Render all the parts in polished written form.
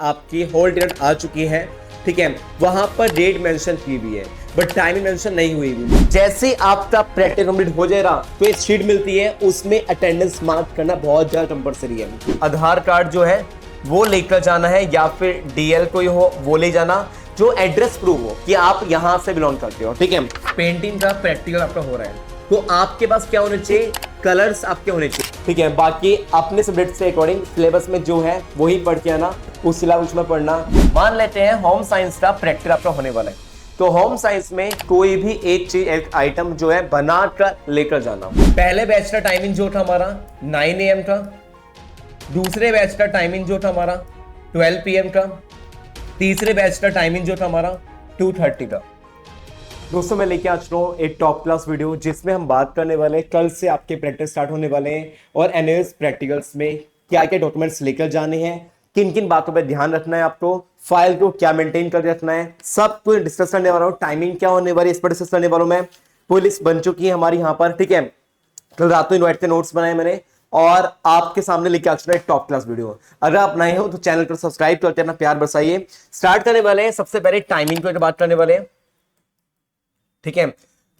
आपकी hall ticket आ चुकी है, ठीक है। वहां पर डेट मेंशन की हुई है बट टाइमिंग मेंशन नहीं हुई भी। जैसे ही आपका प्रैक्टिस कंप्लीट हो जाएगा तो एक शीट मिलती है, उसमें अटेंडेंस मार्क करना बहुत ज्यादा कंपलसरी है। आधार कार्ड जो है वो लेकर जाना है या फिर डीएल कोई हो वो ले जाना, जो एड्रेस प्रूफ हो कि आप यहां से बिलोंग करते हो, ठीक है। पेंटिंग का प्रैक्टिकल आपका हो रहा है तो आपके पास क्या होने चाहिए, कलर्स आपके होने चाहिए, ठीक है। बाकी अपने सब्जेक्ट से अकॉर्डिंग सिलेबस में जो है वही पढ़ के आना, उस सिलेबस में पढ़ना। मान लेते हैं होम साइंस का प्रैक्टिकल आपका होने वाला है, तो होम साइंस में कोई भी एक चीज एक आइटम जो है बना कर लेकर जाना। पहले बैच का टाइमिंग जो था हमारा 9 AM का, दूसरे बैच का टाइमिंग जो था हमारा 12 PM का, तीसरे बैच का टाइमिंग जो था हमारा 2:30 का। दोस्तों मैं लेके आ चुका हूँ एक टॉप क्लास वीडियो जिसमें हम बात करने वाले हैं कल से आपके प्रैक्टिस स्टार्ट होने वाले हैं और एनएस प्रैक्टिकल्स में क्या क्या डॉक्यूमेंट्स लेकर जाने हैं, किन किन बातों पर ध्यान रखना है, आपको फाइल को क्या मेंटेन कर रखना है, सब कुछ डिस्कस करने वाला हूँ। टाइमिंग क्या होने वाली है इस पर डिस्कस करने वाला हूँ मैं। पुलिस बन चुकी है हमारी यहाँ पर, ठीक है। कल रात को इन्वाइट के नोट्स बनाए मैंने और आपके सामने लेके आ चुका है टॉप क्लास वीडियो। अगर आप नए हो तो चैनल को सब्सक्राइब करके अपना प्यार बरसाइए। स्टार्ट करने वाले हैं, सबसे पहले टाइमिंग को बात करने वाले हैं, ठीक है।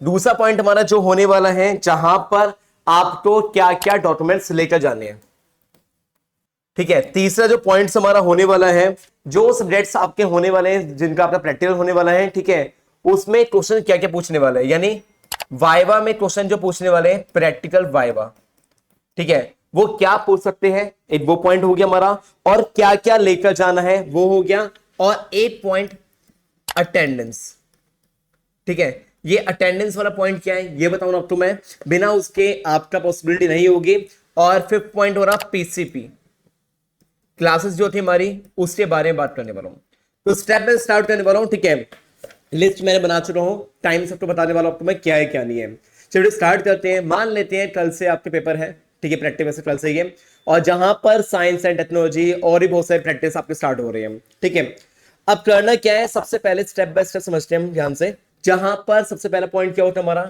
दूसरा पॉइंट हमारा जो होने वाला है जहां पर आपको क्या क्या डॉक्यूमेंट्स लेकर जाने हैं, ठीक है। तीसरा जो पॉइंट्स हमारा होने वाला है, जो सब्जेक्ट्स आपके होने वाले हैं जिनका आपका प्रैक्टिकल होने वाला है, ठीक है, उसमें क्वेश्चन क्या क्या पूछने वाले हैं, यानी वाइवा में क्वेश्चन जो पूछने वाले हैं प्रैक्टिकल वाइवा, ठीक है, वो क्या पूछ सकते हैं, एक वो पॉइंट हो गया हमारा। और क्या क्या लेकर जाना है वो हो गया। और एक पॉइंट अटेंडेंस, ठीक है। ये अटेंडेंस वाला पॉइंट क्या है ये बताऊं आपको मैं, बिना उसके आपका पॉसिबिलिटी नहीं होगी। और फिफ्थ पॉइंट हो रहा पीसीपी क्लासेस जो थी हमारी उसके बारे में बात करने वाला हूं। तो स्टेप बाय स्टार्ट करने वाला हूं, ठीक है। लिस्ट मैंने बना चुका हूं, टाइम सबको बताने वाला हूं आपको मैं क्या है क्या नहीं है। चलिए स्टार्ट करते हैं। मान लेते हैं कल से आपके पेपर है, ठीक है, प्रैक्टिस से कल से ही है, और जहां पर साइंस एंड टेक्नोलॉजी और भी बहुत सारे प्रैक्टिस आपके स्टार्ट हो रहे हैं, ठीक है। अब करना क्या है, सबसे पहले स्टेप बाय स्टेप समझते हैं हम ध्यान से। जहां पर सबसे पहला पॉइंट क्या होता है हमारा,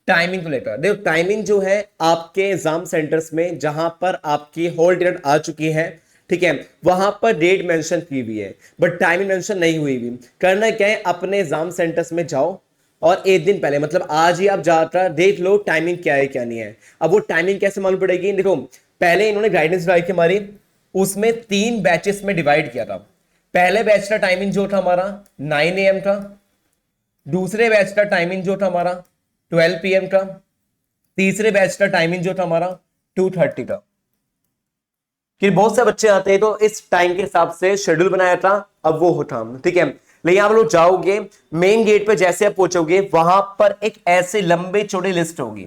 टाइमिंग को लेकर। देखो टाइमिंग जो है आपके एग्जाम सेंटर्स में जहां पर आपकी हॉल टिकट आ चुकी है, ठीक है, वहां पर डेट मेंशन की हुई है बट टाइमिंग मेंशन नहीं हुई भी। करना क्या है, अपने एग्जाम सेंटर्स में जाओ और एक दिन पहले मतलब आज ही आप जाकर देख लो टाइमिंग क्या है क्या नहीं है। अब वो टाइमिंग कैसे मालूम पड़ेगी, देखो पहले इन्होंने गाइडेंस लगाई थी हमारी, उसमें 3 बैचेस में डिवाइड किया था। पहले बैच का टाइमिंग जो था हमारा 9 AM का, दूसरे बैच का टाइमिंग जो था हमारा 12 PM का, तीसरे बैच का टाइमिंग जो था हमारा 2:30 का। कि बहुत से बच्चे आते हैं तो इस टाइम के हिसाब से शेड्यूल बनाया था, अब वो होता, ठीक है। लेकिन आप लोग जाओगे मेन गेट पे, जैसे आप पहुंचोगे वहां पर एक ऐसे लंबे चौड़े लिस्ट होगी।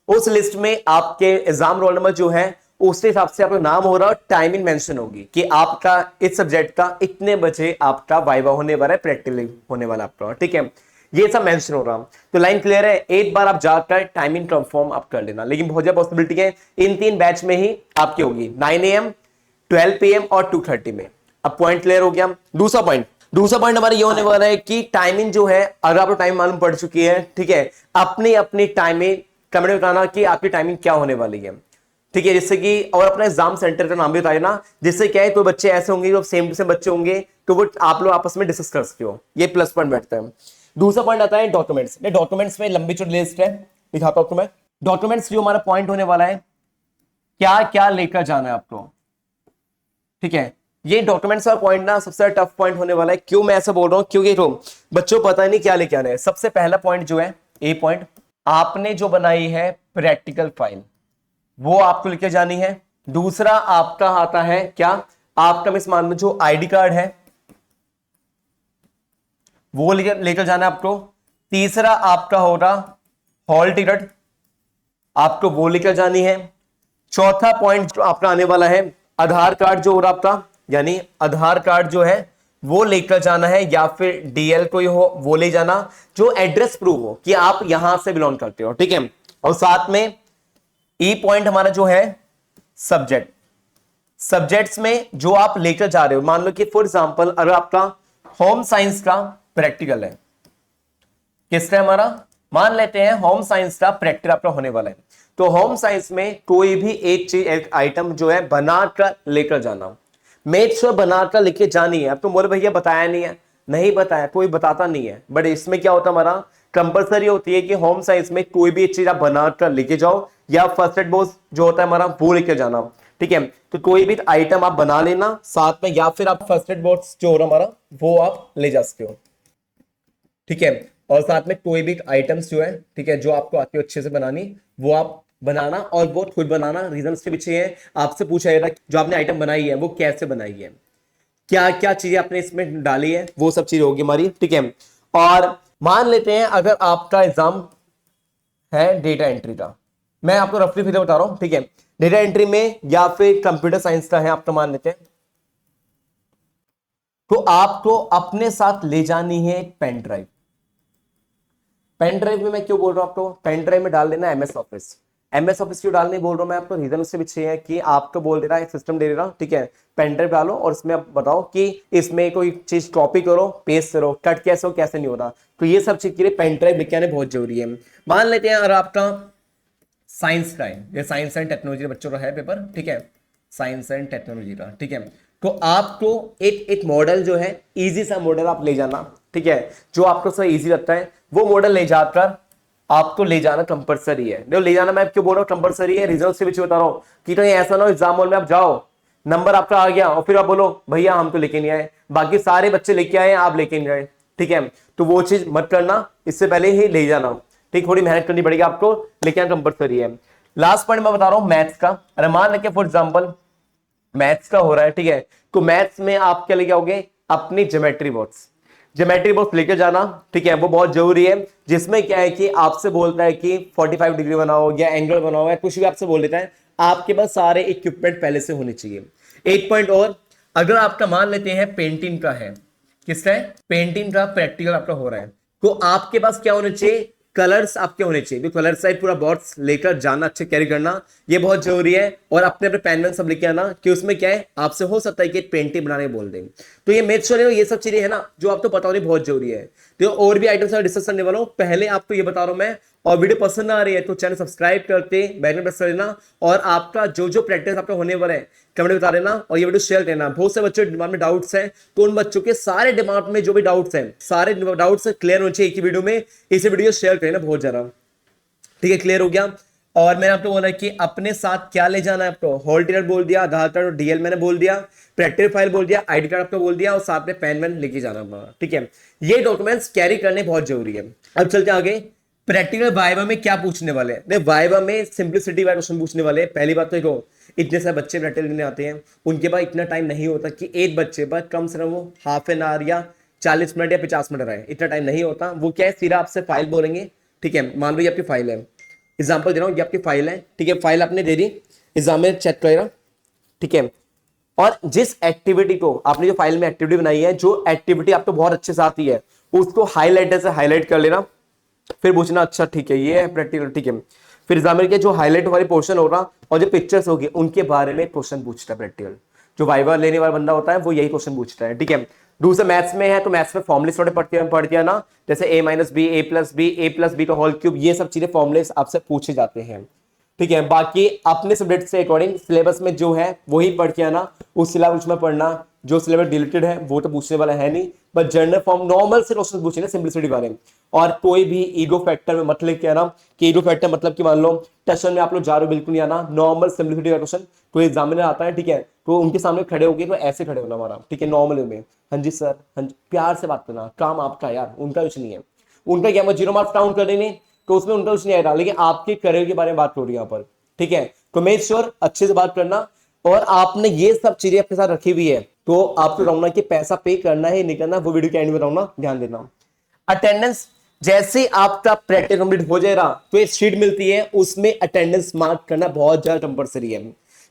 उस लिस्ट में आपके एग्जाम रोल नंबर जो है उसके हिसाब से आपका नाम हो रहा है, टाइमिंग मेंशन होगी कि आपका इस सब्जेक्ट का इतने बजे आपका वाइवा होने वाला है, प्रैक्टिकल होने वाला आपका, ठीक है। ये सब मेंशन हो रहा। तो लाइन क्लियर है, एक बार आप जाकर टाइमिंग कंफर्म आप कर लेना। लेकिन बहुत ज्यादा पॉसिबिलिटी है इन 3 बैच में ही आपकी होगी, 9 AM, 12 PM और 2:30 में। अब पॉइंट क्लियर हो गया। दूसरा पॉइंट हमारा ये होने वाला है कि टाइमिंग जो है, अगर आपको टाइम मालूम पड़ चुकी है, ठीक है, अपनी अपनी टाइमिंग कमेंट में बताना कि आपकी टाइमिंग क्या होने वाली है, ठीक है। जिससे कि और अपना एग्जाम सेंटर का नाम भी बताए ना, जिससे क्या है तो बच्चे ऐसे होंगे जो सेम टू सेम बच्चे होंगे तो वो आप लोग आपस में डिस्कस कर सकते हो, ये प्लस पॉइंट बैठता है। दूसरा पॉइंट आता है डॉक्यूमेंट्स। डॉक्यूमेंट्स में लंबी चौड़ी लिस्ट है, दिखाता हूं तुम्हें। डॉक्यूमेंट्स जो हमारा पॉइंट होने वाला है, क्या क्या लेकर जाना है आपको, ठीक है। ये डॉक्यूमेंट्स का पॉइंट ना सबसे टफ पॉइंट होने वाला है। क्यों मैं ऐसा बोल रहा हूं, क्योंकि तो बच्चों को पता नहीं क्या लेके आना है। सबसे पहला पॉइंट जो है, ए पॉइंट, आपने जो बनाई है प्रैक्टिकल फाइल वो आपको लेकर जानी है। दूसरा आपका आता है क्या, आपका मिस मान लो जो आईडी कार्ड है वो लेकर जाना है आपको। तीसरा आपका होगा हॉल टिकट, आपको वो लेकर जानी है। चौथा पॉइंट जो आपका आने वाला है, आधार कार्ड जो हो रहा आपका, यानी आधार कार्ड जो है वो लेकर जाना है या फिर डीएल कोई हो वो ले जाना, जो एड्रेस प्रूफ हो कि आप यहां से बिलोंग करते हो, ठीक है। और साथ में ई पॉइंट हमारा जो है सब्जेक्ट्स में जो आप लेकर जा रहे हो। मान लो कि फॉर एग्जांपल अगर आपका होम साइंस का प्रैक्टिकल है, किसका हमारा, मान लेते हैं होम साइंस का प्रैक्टिकल आपका होने वाला है, तो होम साइंस में कोई भी एक चीज एक आइटम जो है बनाकर लेकर जाना। मेक श्योर बनाकर लेके जानी है। अब तुम बोले भैया बताया नहीं है, नहीं बताया, कोई बताता नहीं है, बट इसमें क्या होता है हमारा कंपलसरी होती है कि होम साइंस में कोई भी चीज आप बनाकर लेके जाओ या फर्स्ट एड बॉक्स जो होता है हमारा वो लेके जाना। ठीक है, तो कोई भी आइटम आप बना लेना साथ में, या फिर आप फर्स्ट एड बॉक्स जो हो रहा हमारा वो आप ले जा सकते हो। ठीक है, और साथ में कोई भी आइटम्स जो है, ठीक है, जो आपको आती है अच्छे से बनानी वो आप बनाना, और वो खुद बनाना। रीजन इसके पीछे है, आपसे पूछा जाएगा जो आपने आइटम बनाई है वो कैसे बनाई है, क्या क्या चीजें आपने इसमें डाली है, वो सब चीजें होगी हमारी। ठीक है, और मान लेते हैं अगर आपका एग्जाम है डेटा एंट्री का, मैं आपको रफली फिगर बता रहा हूं। ठीक है, डेटा एंट्री में या फिर कंप्यूटर साइंस का है आप तो मान लेते हैं, तो आपको अपने साथ ले जानी है एक पेन ड्राइव। पेन ड्राइव में मैं क्यों बोल रहा हूं आपको, पेन ड्राइव में डाल देना एमएस ऑफिस। एमएस ऑफिस क्यों डालने बोल रहा हूं मैं आपको, रीजन उससे पीछे है कि आपको बोल दे रहा है सिस्टम दे रहा, ठीक है, पेन ड्राइव डालो और इसमें आप बताओ कि इसमें कोई चीज कॉपी करो, पेस्ट करो, कट कैसे हो कैसे नहीं हो रहा, तो ये सब चीज के लिए पेन ड्राइव लेके आने बहुत जरूरी है। मान लेते हैं अगर आपका साइंस का है, ये साइंस एंड टेक्नोलॉजी के बच्चों का है पेपर, ठीक है, साइंस एंड टेक्नोलॉजी का, ठीक है, तो आपको एक मॉडल जो है इजी सा मॉडल आप ले जाना। ठीक है, जो आपको सा इजी लगता है वो मॉडल ले जाकर आपको ले जाना कंपलसरी है। देखो ले जाना मैं क्यों बोल रहा हूँ कंपलसरी है, रिजल्ट से भी बता रहा हूँ कि कहीं ऐसा ना हो एग्जाम हॉल में आप जाओ, नंबर आपका आ गया और फिर आप बोलो भैया हम तो लेके नहीं आए, बाकी सारे बच्चे लेके आए आप लेके नहीं आए। ठीक है, तो वो चीज मत करना, इससे पहले ही ले जाना। ठीक, थोड़ी मेहनत करनी पड़ेगी आपको, लेकिन कंपलसरी है। लास्ट पॉइंट मैं बता रहा हूँ मैथ्स का। अरे मान लेके फॉर एग्जाम्पल मैथ्स का हो रहा है, ठीक है, तो मैथ्स में आप क्या लेके आओगे, अपनी ज्योमेट्री बॉक्स। ज्योमेट्री बॉक्स लेके जाना, ठीक है, वो बहुत जरूरी है, जिसमें क्या है कि आपसे बोलता है कि 45 डिग्री बनाओ या एंगल बनाओ या कुछ भी आपसे बोल देता है, आपके पास सारे इक्विपमेंट पहले से होने चाहिए। एक पॉइंट और, अगर आपका मान लेते हैं पेंटिंग का है, किसका है, पेंटिंग का प्रैक्टिकल आपका हो रहा है, तो आपके पास क्या होना चाहिए, कलर्स आपके होने चाहिए। तो कलर साइड पूरा बॉक्स लेकर जाना, अच्छे कैरी करना, ये बहुत जरूरी है। और अपने अपने पेन सब लेके आना कि उसमें क्या है, आपसे हो सकता है कि एक पेंटिंग बनाने बोल दें, तो ये मेक श्योर है, ये सब चीजें है ना जो आपको पता होनी बहुत जरूरी है। तो और भी आइटम्स डिस्कस करने वाला हूं, पहले आपको ये बता रहा हूं मैं, और वीडियो पसंद आ रही है तो चैनल सब्सक्राइब करते बेल प्रेस कर देना, और आपका जो जो प्रैक्टिस आपका होने वाला है कमेंट बता देना, और ये वीडियो शेयर करना। बहुत से बच्चों दिमाग में डाउट्स हैं, तो उन बच्चों के सारे दिमाग में जो भी डाउट्स हैं, सारे डाउट्स क्लियर होने चाहिए एक ही वीडियो में, इसे वीडियो शेयर करना बहुत ज्यादा। ठीक है, क्लियर हो गया। और मैंने आपको बोला कि अपने साथ क्या ले जाना है, आपको हॉल टिकट बोल दिया, आधार कार्ड और डीएल मैंने बोल दिया, प्रैक्टिकल फाइल बोल दिया, आईडी कार्ड आपको बोल दिया, और साथ में पेन वैन लेके जाना होगा। ठीक है, ये डॉक्यूमेंट्स कैरी करने बहुत जरूरी है। अब चलते आगे, प्रैक्टिकल वाइवा में क्या पूछने वाले हैं। वाइवा में सिंप्लिसिटी वाले क्वेश्चन पूछने वाले हैं। पहली बात तो देखो, इतने सारे बच्चे प्रैक्टिकल देने आते हैं, उनके पास इतना टाइम नहीं होता कि एक बच्चे पर कम से कम वो हाफ एन आवर या 40 मिनट या 50 मिनट रहे, इतना टाइम नहीं होता। वो क्या है, सीधा आपसे फाइल बोलेंगे। ठीक है, मान लो ये आपकी फाइल है, एग्जाम्पल दे रहा हूँ, ये आपकी फाइल है, ठीक है, फाइल आपने दे दी, एग्जाम में चेक करेगा। ठीक है, और जिस एक्टिविटी को आपने जो फाइल में एक्टिविटी बनाई है, जो एक्टिविटी आपको बहुत अच्छे से आती है, उसको हाईलाइटर से हाईलाइट कर लेना, फिर पूछना अच्छा ठीक है ये है प्रैक्टिकल। ठीक है, फिर एग्जामिनर के जो हाईलाइट वाली पोर्शन होगा और जो पिक्चर्स होगी उनके बारे में क्वेश्चन पूछता है प्रैक्टिकल। जो वाइवा लेने वाला बंदा होता है वो यही क्वेश्चन पूछता है। ठीक है, दूसरा मैथ्स में है तो मैथ्स में फॉर्मूले थोड़े पढ़ दिया ना, जैसे a minus B A plus B का होल क्यूब, ये सब चीजें फॉर्मूले आपसे पूछे जाते हैं। ठीक है, बाकी अपने सब्जेक्ट से अकॉर्डिंग सिलेबस में जो है वही पढ़ के आना, उस सिलेबस में पढ़ना, जो सिलेबस डिलीटेड है वो तो पूछने वाला है नहीं, बट जनरल फॉर्म नॉर्मल से क्वेश्चन पूछे सिंपलिसिटी वाले। और कोई भी ईगो फैक्टर में मत लेके आना कि ईगो फैक्टर मतलब कि मान लो टेस्ट में आप लोग जा रहे हो, बिल्कुल नहीं आना। नॉर्मल सिंपलिसिटी का क्वेश्चन कोई एग्जामिनर आता है, ठीक है, तो उनके सामने खड़े होगे तो ऐसे खड़े होना हमारा, ठीक है, नॉर्मल में हाँ जी सर, हाँ जी, प्यार से बात करना, काम आपका यार, उनका कुछ नहीं है। उनका क्या, 0 मार्क्स काउंट कर देंगे तो उसमें उनका कुछ नहीं आएगा, लेकिन आपके करियर के बारे में बात हो रही है यहाँ पर। ठीक है, तो मेक श्योर अच्छे से बात करना, और आपने ये सब चीजें अपने साथ रखी हुई है तो आपको बताऊंगा कि पैसा पे करना है नहीं करना, वो वीडियो के एंड में बताऊंगा, ध्यान देना। अटेंडेंस, जैसे आपका प्रैक्टिस कंप्लीट हो जाएगा तो एक शीट मिलती है, उसमें अटेंडेंस मार्क करना बहुत ज्यादा कंपलसरी है।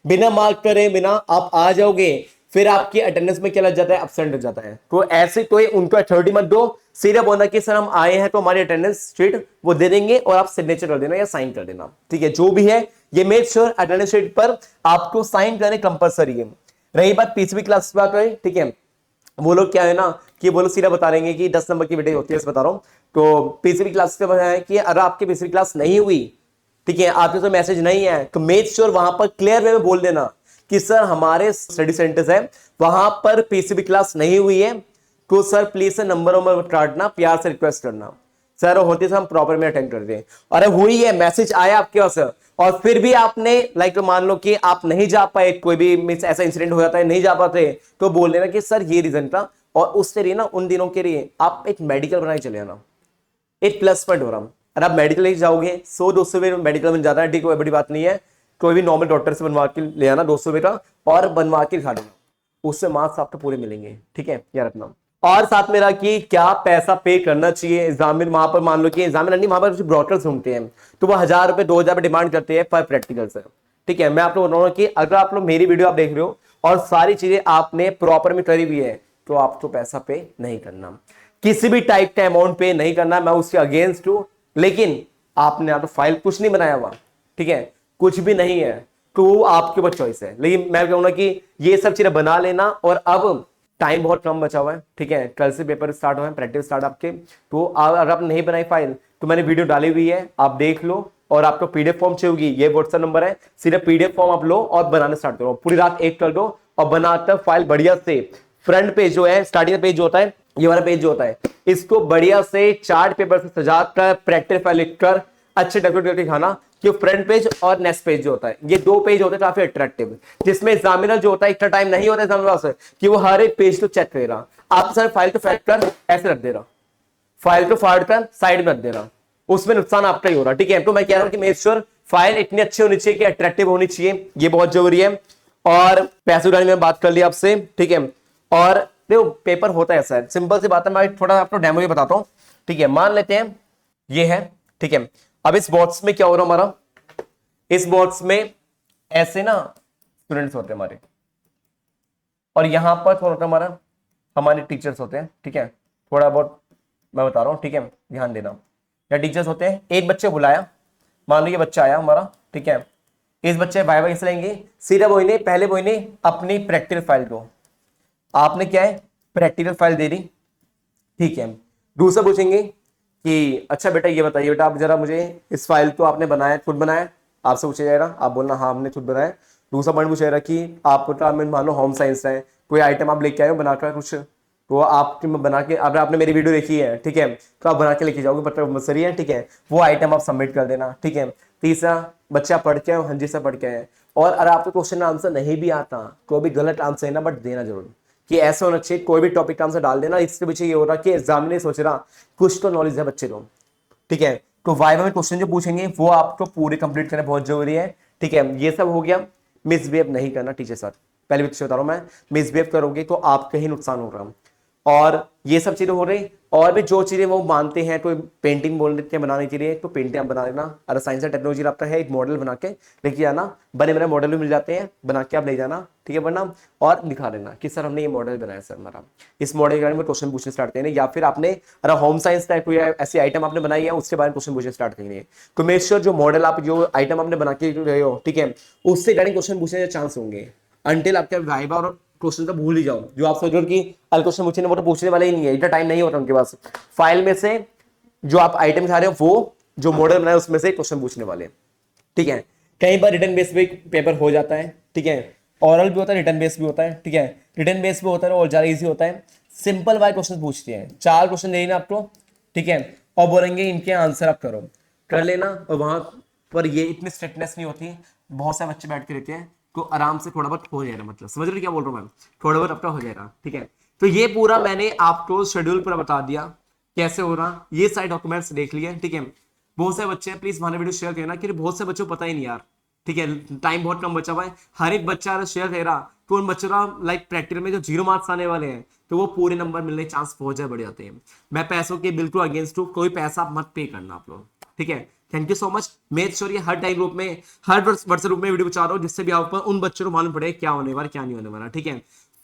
बिना मार्क करे बिना आप आ जाओगे, फिर आपकी अटेंडेंस में क्या लग जाता है, एब्सेंट लग जाता है। तो ऐसे कोई उनको अथॉरिटी मत दो, सीधा बोलना कि सर हम आए हैं तो हमारी अटेंडेंस शीट वो दे देंगे और आप सिग्नेचर कर देना या साइन कर देना। ठीक है, जो भी है ये मेक श्योर अटेंडेंस शीट पर आपको साइन करने कंपलसरी है। रही बात पीसीबी क्लास की बात है, ठीक है, वो लोग क्या है ना कि वो लोग सीधा बता देंगे कि 10 नंबर की वीडियो होती है, बता रहा हूँ। तो पीसीबी क्लास से बताया कि अगर आपकी पीसीबी क्लास नहीं हुई, ठीक है, आपके तो मैसेज नहीं है, तो मेक श्योर वहां पर क्लियर वे में बोल देना कि कि सर हमारे स्टडी सेंटर्स है वहां पर पीसीबी क्लास नहीं हुई है, तो सर प्लीज सर नंबरों में काटना, प्यार से रिक्वेस्ट करना। सर होती हम प्रॉपर में अटेंड करते हैं। अरे हुई है, मैसेज आया आपके पास और फिर भी आपने लाइक मान लो कि आप नहीं जा पाए, कोई भी ऐसा इंसिडेंट हो जाता है नहीं जा पाते, तो बोल देना कि सर ये रीजन था, और उससे लिए ना उन दिनों के लिए आप एक मेडिकल बनाए चले आना। एक प्लस पॉइंट हो रहा, अगर आप मेडिकल लेके जाओगे 100-200 में मेडिकल बन जाता है, ठीक, कोई बड़ी बात नहीं है। कोई भी नॉर्मल डॉक्टर से बनवा के ले आना 200 का और बनवा के खा लेना, उससे मार्क्स आपको पूरे मिलेंगे, ठीक है यार अपना। और साथ में रहा कि क्या पैसा पे करना चाहिए एग्जाम में। वहां पर मान लो कि एग्जाम में नहीं, वहां पर ब्रोकर्स घूमते हैं तो वो 1000 रुपए 2000 डिमांड करते हैं पर प्रैक्टिकल से, ठीक है। मैं आप लोग बोल रहा हूँ कि अगर आप लोग मेरी वीडियो आप देख रहे हो और सारी चीजें आपने प्रॉपर में करी हुई है, तो आपको पैसा पे नहीं करना, किसी भी टाइप का अमाउंट पे नहीं करना। मैं उसके अगेंस्ट हूं, लेकिन आपने या तो फाइल कुछ नहीं बनाया हुआ, ठीक है, कुछ भी नहीं है, तो आपके ऊपर चॉइस है। लेकिन मैं कहूंगा कि ये सब चीजें बना लेना। और अब टाइम बहुत कम बचा हुआ है, ठीक है, कल से पेपर स्टार्ट हुआ है, प्रैक्टिस स्टार्ट आपके, तो अगर आप नहीं बनाई फाइल तो मैंने वीडियो डाली हुई है, आप देख लो। और आपको पीडीएफ फॉर्म चाहिए होगी, ये व्हाट्सएप नंबर है, सीधे पीडीएफ फॉर्म आप लो और बनाने स्टार्ट करो, पूरी रात एक कर दो और बनाकर फाइल बढ़िया से फ्रंट पेज जो है, स्टार्टिंग पेज जो होता है, ये वाला पेज जो होता है, इसको बढ़िया से चार्ट पेपर से सजाकर प्रैक्टिस फाइल लिखकर अच्छे डेकोरेट करके खाना। कि फ्रंट पेज और नेक्स्ट पेज जो होता है, ये 2 पेज होते हैं काफी अट्रैक्टिव, जिसमें एग्जामिनर जो होता है इतना टाइम नहीं होता है एग्जामिनर पास कि वो हर एक पेज को चेक करे रहा। आप सर फाइल को फेंक कर ऐसे रख दे रहा, फाइल को फाड़ कर साइड में रख दे रहा, उसमें नुकसान आपका ही हो रहा, ठीक है। तो मैं कह रहा हूं कि मेक श्योर फाइल इतनी अच्छी होनी चाहिए कि अट्रैक्टिव होनी चाहिए, ये बहुत जरूरी है। और पैसे उड़ाने में बात कर ली आपसे, ठीक है। और देखो पेपर होता है ऐसा है, सिंपल सी बात है, मैं थोड़ा आपको डेमो ही बताता हूँ, ठीक है। मान लेते हैं ये है, ठीक है। अब इस बॉक्स में क्या हो रहा हमारा, इस बॉक्स में ऐसे ना स्टूडेंट्स होते हैं हमारे, और यहां पर थोड़ा हमारा हमारे टीचर्स होते हैं, ठीक है। थोड़ा बहुत मैं बता रहा हूं, ठीक है, ध्यान देना। या टीचर्स होते हैं, एक बच्चे बुलाया, मान लो ये बच्चा आया हमारा, ठीक है। इस बच्चे बाय बाय कैसे लेंगे, सीधा वही ने पहले वही ने अपनी प्रैक्टिकल फाइल को, आपने क्या है प्रैक्टिकल फाइल दे दी, ठीक है। दूसरा पूछेंगे कि अच्छा बेटा ये बताइए बेटा आप जरा मुझे इस फाइल को आपने बनाया, खुद बनाया, आपसे पूछा जाएगा, आप बोलना हाँ हमने खुद बनाया। दूसरा पॉइंट पूछा जाएगा कि आपका मान लो होम साइंस है, कोई आइटम आप लेके आए हो बनाकर कुछ, तो आप बना के, अगर आपने मेरी वीडियो देखी है, ठीक है, तो आप बना के लेके जाओगे, मतलब सही है, ठीक है, वो आइटम आप सबमिट कर देना, ठीक है। तीसरा बच्चा पढ़ के हाँ जी सर पढ़ के आए, और अगर आपको क्वेश्चन आंसर नहीं भी आता, कोई भी गलत आंसर है ना, बट देना जरूर, कि ऐसा होना चाहिए, कोई भी टॉपिक का आंसर डाल देना। इसके पीछे ये हो रहा कि एग्जामिनर सोच रहा कुछ तो नॉलेज है बच्चे को, ठीक है। तो वाइवा में क्वेश्चन जो पूछेंगे वो आपको पूरे कंप्लीट करना बहुत जरूरी है, ठीक है। ये सब हो गया, मिसबिहेव नहीं करना टीचर साथ, पहले भी बता रहा हूं मैं, मिसबिहेव करोगे तो आपका ही नुकसान होगा। और ये सब चीजें हो रही, और भी जो चीजें वो मानते हैं, तो पेंटिंग बोल देते हैं बनाने के लिए, तो पेंटिंग आप बना लेना। अगर साइंस एंड टेक्नोलॉजी रखता है, एक मॉडल बना के लेके जाना, बने बने मॉडल भी मिल जाते हैं, बना के आप ले जाना, ठीक है, वरना और दिखा देना कि सर हमने ये मॉडल बनाया सर हमारा, इस मॉडल के बारे में क्वेश्चन पूछने स्टार्ट करेंगे। या फिर आपने अगर होम साइंस टाइप कोई ऐसी आइटम आपने बनाई है, उसके बारे में क्वेश्चन पूछने स्टार्ट करेंगे, तो मेक श्योर जो मॉडल आप जो आइटम आपने बना के रहे हो, ठीक है, उससे रिगार्डिंग क्वेश्चन पूछने के चांस होंगे। अनटिल आपके वाइवा और क्वेश्चन तो भूल ही जाओ, जो आप सोच रहे हो कि अल क्वेश्चन पूछने वो तो पूछने वाले ही नहीं है, इतना टाइम नहीं होता उनके पास। फाइल में से जो आप आइटम खा रहे हो, वो जो मॉडल बनाए उसमें से क्वेश्चन पूछने वाले, ठीक है। कई बार रिटर्न बेस पे पेपर हो जाता है, ठीक है, ऑरल भी होता है, रिटर्न बेस भी होता है, ठीक है। रिटर्न बेस पे होता है और ज्यादा ईजी होता है, सिंपल वाले क्वेश्चन पूछते हैं, 4 क्वेश्चन देंगे आपको, ठीक है, और बोलेंगे इनके आंसर आप करो, कर लेना। और वहां पर ये इतनी स्ट्रिक्टनेस नहीं होती, बहुत सारे बच्चे बैठ के रहते हैं, तो आराम से थोड़ा बहुत हो जाएगा, मतलब समझ रहे क्या बोल रहा हूँ मैं, थोड़ा बहुत आपका हो जाएगा, ठीक है। तो ये पूरा मैंने आपको शेड्यूल पूरा बता दिया कैसे हो रहा, ये सारे डॉक्यूमेंट्स देख लिए, ठीक है। बहुत सारे बच्चे हैं, प्लीज हमारे वीडियो शेयर करना, कि बहुत से बच्चों को पता ही नहीं यार, ठीक है, टाइम बहुत कम बचा हुआ है। हर एक बच्चा अगर शेयर कर रहा, तो उन बच्चों का लाइक प्रैक्टिकल में जो 0 मार्क्स आने वाले हैं, तो वो पूरे नंबर मिलने के चांस बहुत ज्यादा बढ़ जाते हैं। मैं पैसों के बिल्कुल अगेंस्ट हूँ, कोई पैसा आप मत पे करना आप लोग, ठीक है। Thank you so much. Make sure ये हर टाइम ग्रुप में, हर व्हाट्सएप ग्रुप में वीडियो बचा रहा हूँ, जिससे भी आप उन बच्चों को मालूम पड़े क्या होने वाला क्या नहीं होने वाला, ठीक है।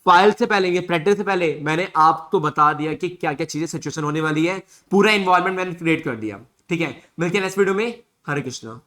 फाइल से पहले, ये प्रैक्टिस से पहले मैंने आपको बता दिया कि क्या क्या चीजें सिचुएशन होने वाली है, पूरा इन्वॉल्वमेंट मैंने क्रिएट कर दिया, ठीक है। मिलते हैं नेक्स्ट वीडियो में। हरे कृष्णा।